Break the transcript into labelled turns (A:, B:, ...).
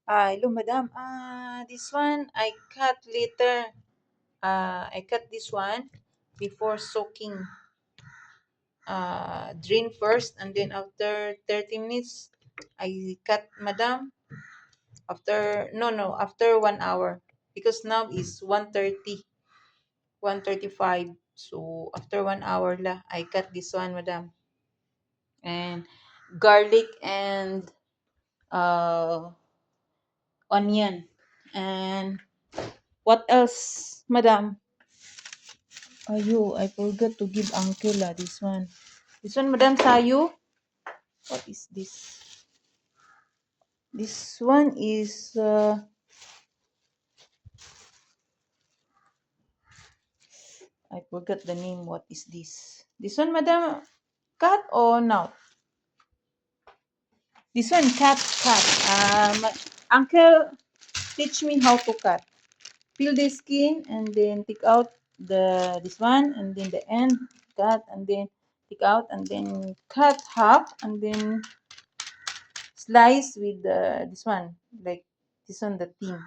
A: Hello, madam. This one I cut later. I cut this one before soaking. Drain first, and then after 30 minutes, I cut, madam. After no, after 1 hour, because now is 1:30, 1:35. So after 1 hour la, I cut this one, madam. And garlic and uh onion. And what else, madam? Ayo, I forgot to give uncle this one. This one, madam, sayo. What is this? This one is I forgot the name. What is this? This one, madam, cat or no? This one, cat. Uncle, teach me how to cut. Peel the skin and then take out this one, and then the end cut, and then take out, and then cut half, and then slice with this one, like this one, the thin.